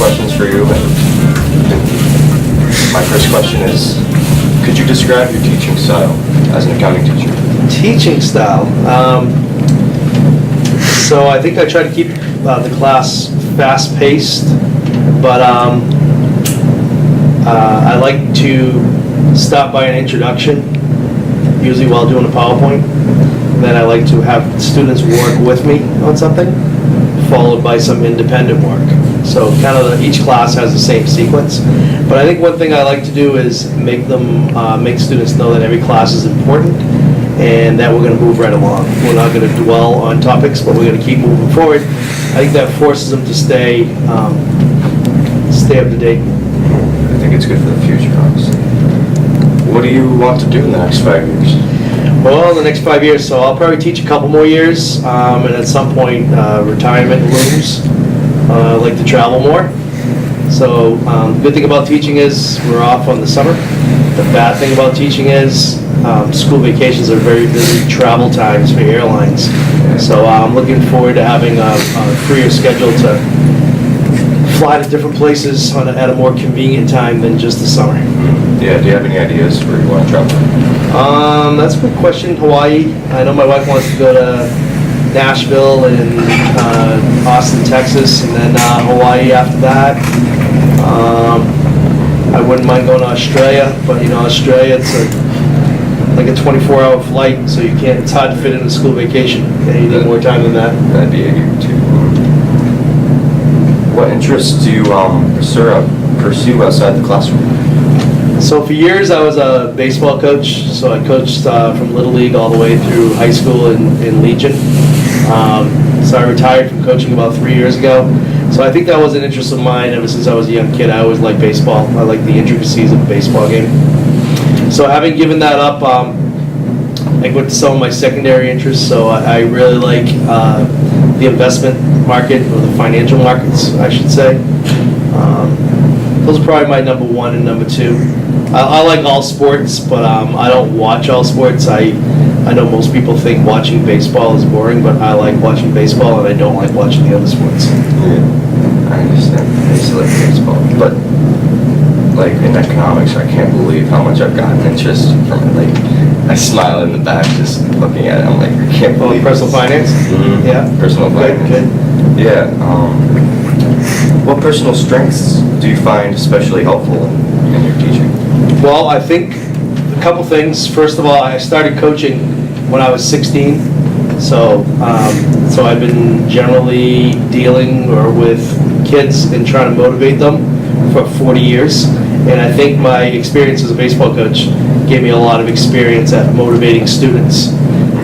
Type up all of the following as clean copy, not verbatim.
questions for you. My first question is, could you describe your teaching style as an accounting teacher? Teaching style. So I think I try to keep the class fast-paced, but I like to start by an introduction, usually while doing a PowerPoint. Then I like to have students work with me on something, followed by some independent work. So kind of each class has the same sequence. But I think one thing I like to do is make students know that every class is important and that we're going to move right along. We're not going to dwell on topics, but we're going to keep moving forward. I think that forces them to stay up to date. I think it's good for the future, honestly. What do you want to do in the next 5 years? Well, in the next 5 years, so I'll probably teach a couple more years, and at some point, retirement looms. I like to travel more. So the good thing about teaching is we're off on the summer. The bad thing about teaching is school vacations are very busy travel times for airlines. So I'm looking forward to having a freer schedule to fly to different places at a more convenient time than just the summer. Yeah, do you have any ideas where you want to travel? That's a good question. Hawaii. I know my wife wants to go to Nashville and Austin, Texas, and then Hawaii after that. I wouldn't mind going to Australia, but Australia, it's like a 24-hour flight, so it's hard to fit in a school vacation. Yeah, you need more time than that. That'd be a year too. What interests do you pursue outside the classroom? So for years I was a baseball coach, so I coached from Little League all the way through high school in Legion. So I retired from coaching about 3 years ago. So I think that was an interest of mine ever since I was a young kid. I always liked baseball. I like the intricacies of a baseball game. So having given that up, I went to some of my secondary interests. So I really like the investment market, or the financial markets, I should say. Those are probably my number one and number two. I like all sports, but I don't watch all sports. I know most people think watching baseball is boring, but I like watching baseball, and I don't like watching the other sports. Yeah, I understand. I used to like baseball, but like in economics, I can't believe how much I've gotten interest from it. Like, I smile in the back just looking at it. I'm like, I can't believe personal finance? Mm-hmm. Yeah. Personal finance. Good. Yeah. What personal strengths do you find especially helpful in your teaching? Well, I think a couple things. First of all, I started coaching when I was 16, so I've been generally dealing with kids and trying to motivate them for 40 years. And I think my experience as a baseball coach gave me a lot of experience at motivating students.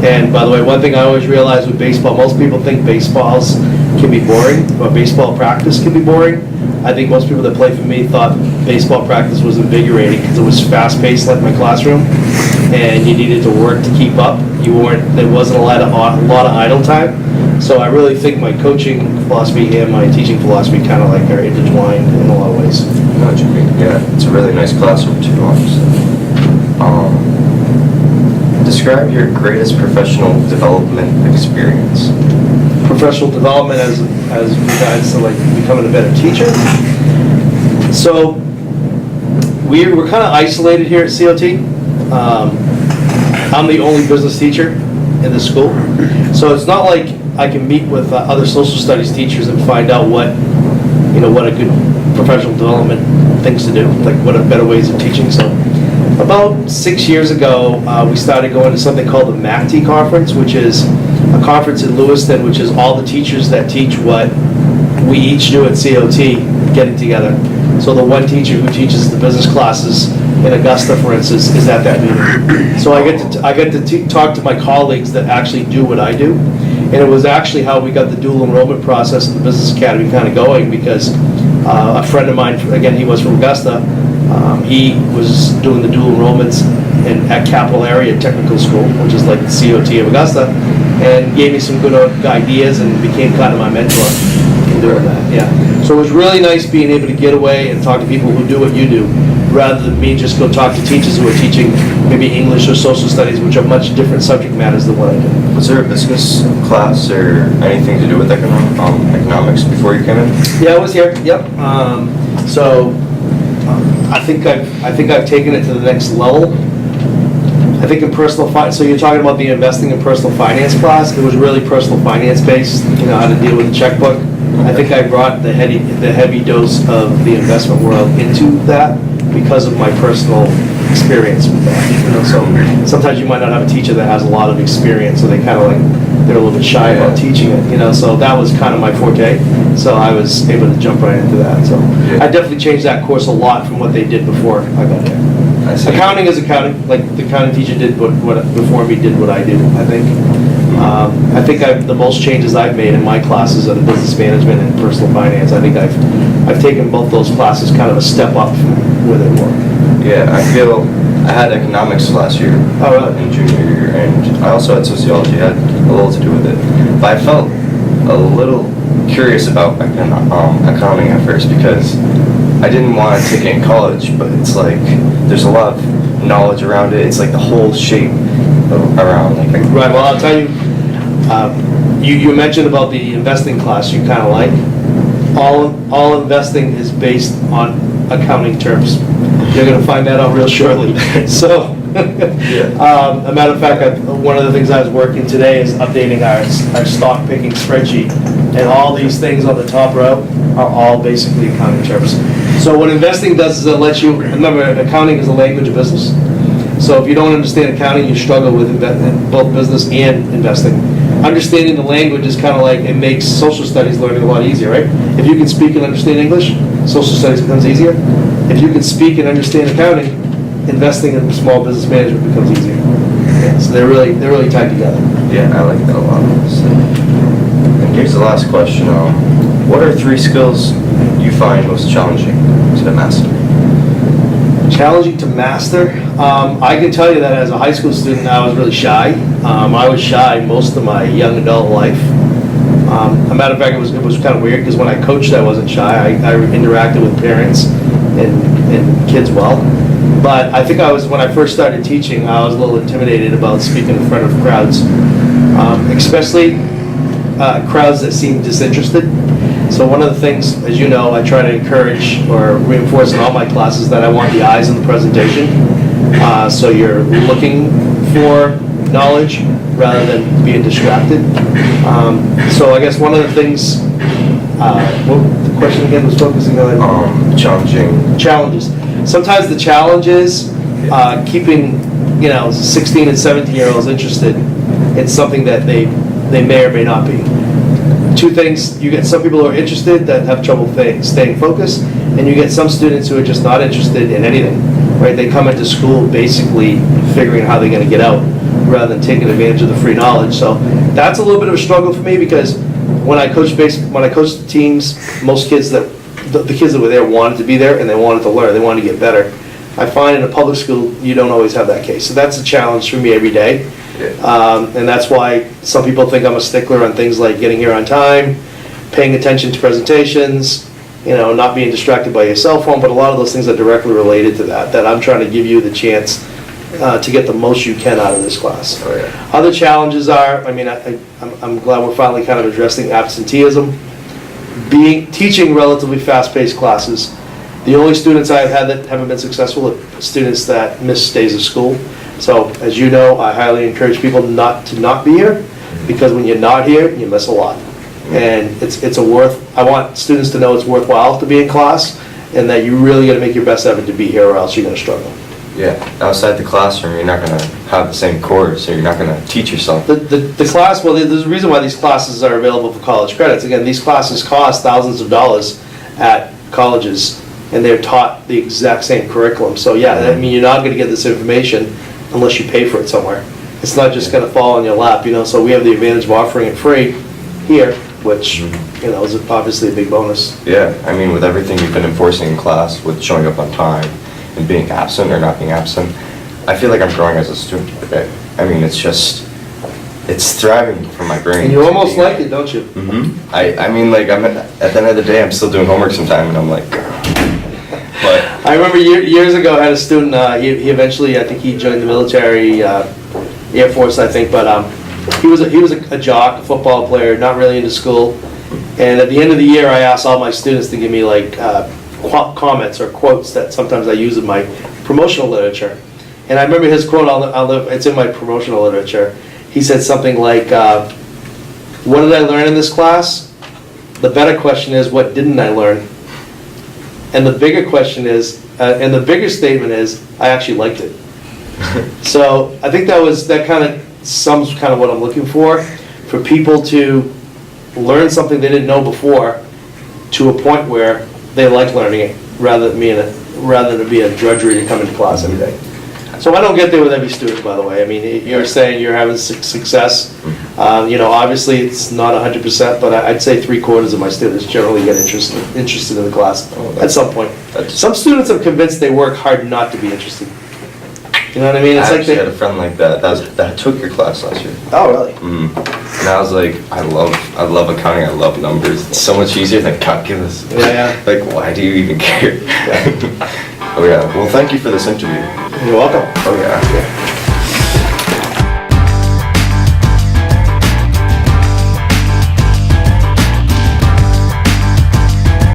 And by the way, one thing I always realize with baseball, most people think baseballs can be boring, or baseball practice can be boring. I think most people that play for me thought baseball practice was invigorating because it was fast-paced like my classroom, and you needed to work to keep up. There wasn't a lot of idle time. So I really think my coaching philosophy and my teaching philosophy kind of like are intertwined in a lot of ways. I know what you mean. Yeah, it's a really nice classroom too, honestly. Describe your greatest professional development experience. Professional development as regards to like becoming a better teacher. So we're kind of isolated here at COT. I'm the only business teacher in the school, so it's not like I can meet with other social studies teachers and find out what a good professional development things to do, like what are better ways of teaching. So about 6 years ago, we started going to something called the MACT conference, which is a conference in Lewiston, which is all the teachers that teach what we each do at COT getting together. So the one teacher who teaches the business classes in Augusta, for instance, is at that meeting. So I get to talk to my colleagues that actually do what I do. And it was actually how we got the dual enrollment process in the Business Academy kind of going, because a friend of mine, again, he was from Augusta, he was doing the dual enrollments at Capital Area Technical School, which is like the COT of Augusta, and gave me some good ideas and became kind of my mentor in doing that. Yeah. So it was really nice being able to get away and talk to people who do what you do rather than me just go talk to teachers who are teaching maybe English or social studies, which are much different subject matters than what I do. Was there a business class or anything to do with economics before you came in? Yeah, I was here, yep. So I think I've taken it to the next level. I think in personal finance, so you're talking about the investing in personal finance class, it was really personal finance based, how to deal with a checkbook. I think I brought the heavy dose of the investment world into that because of my personal experience with that. So sometimes you might not have a teacher that has a lot of experience, so they're a little bit shy about teaching it, so that was kind of my forte. So I was able to jump right into that. So I definitely changed that course a lot from what they did before I got there. Accounting is accounting, like the accounting teacher did what before me did what I do, I think. I think the most changes I've made in my classes are the business management and personal finance. I think I've taken both those classes kind of a step up from where they were. Yeah, I feel I had economics last year in junior year, and I also had sociology. I had a little to do with it, but I felt a little curious about accounting at first because I didn't want to take it in college, but it's like there's a lot of knowledge around it. It's like the whole shape around. Right. Well, I'll tell you. You mentioned about the investing class you kind of like. All investing is based on accounting terms. You're going to find that out real shortly. So, a matter of fact, one of the things I was working today is updating our stock picking spreadsheet, and all these things on the top row are all basically accounting terms. So what investing does is it lets you, remember, accounting is a language of business. So if you don't understand accounting, you struggle with both business and investing. Understanding the language is kind of like, it makes social studies learning a lot easier, right? If you can speak and understand English, social studies becomes easier. If you can speak and understand accounting, investing in small business management becomes easier. So they're really tied together. Yeah, I like that a lot. And here's the last question. What are 3 skills you find most challenging to master? Challenging to master? I can tell you that as a high school student, I was really shy. I was shy most of my young adult life. A matter of fact, it was kind of weird because when I coached, I wasn't shy. I interacted with parents and kids well. But I think when I first started teaching, I was a little intimidated about speaking in front of crowds, especially crowds that seemed disinterested. So one of the things, as you know, I try to encourage or reinforce in all my classes that I want the eyes in the presentation. So you're looking for knowledge rather than being distracted. So I guess one of the things, what the question again was focusing on? Challenges. Sometimes the challenge is keeping 16 and 17-year-olds interested in something that they may or may not be. 2 things: you get some people who are interested that have trouble staying focused, and you get some students who are just not interested in anything. Right? They come into school basically figuring how they're going to get out, rather than taking advantage of the free knowledge. So that's a little bit of a struggle for me because when I coached the teams, most kids the kids that were there wanted to be there and they wanted to learn. They wanted to get better. I find in a public school you don't always have that case. So that's a challenge for me every day. And that's why some people think I'm a stickler on things like getting here on time, paying attention to presentations, not being distracted by your cell phone, but a lot of those things are directly related to that I'm trying to give you the chance to get the most you can out of this class. Oh, yeah. Other challenges are, I'm glad we're finally kind of addressing absenteeism. Teaching relatively fast-paced classes. The only students I've had that haven't been successful are students that miss days of school. So, as you know, I highly encourage people not to be here, because when you're not here, you miss a lot. And I want students to know it's worthwhile to be in class, and that you really got to make your best effort to be here, or else you're going to struggle. Yeah, outside the classroom, you're not going to have the same course, so you're not going to teach yourself. The class, well, there's a reason why these classes are available for college credits. Again, these classes cost thousands of dollars at colleges, and they're taught the exact same curriculum. So yeah, you're not going to get this information unless you pay for it somewhere. It's not just going to fall on your lap, so we have the advantage of offering it free here, which, is obviously a big bonus. Yeah, with everything you've been enforcing in class, with showing up on time, and being absent or not being absent, I feel like I'm growing as a student. It's thriving for my brain. And you almost like it, don't you? Mm-hmm. I'm at the end of the day, I'm still doing homework sometime, and I'm like, But I remember years ago, I had a student, he eventually, I think he joined the military, Air Force, I think, but he was a jock, a football player, not really into school. And at the end of the year, I asked all my students to give me like comments or quotes that sometimes I use in my promotional literature. And I remember his quote, it's in my promotional literature. He said something like, what did I learn in this class? The better question is, what didn't I learn? And the bigger question is, and the bigger statement is, I actually liked it. So I think that kind of sums kind of what I'm looking for people to learn something they didn't know before to a point where they like learning it rather than be a drudgery to come into class every day. So I don't get there with every student, by the way. I mean, you're saying you're having success. Obviously it's not 100%, but I'd say 3/4 of my students generally get interested in the class at some point. Some students are convinced they work hard not to be interested. You know what I mean? It's I actually had a friend like that. That took your class last year. Oh, really? And I was like, I love accounting. I love numbers. It's so much easier than calculus. Yeah. Like, why do you even care? Oh yeah. Well, thank you for this interview. You're welcome. Oh yeah.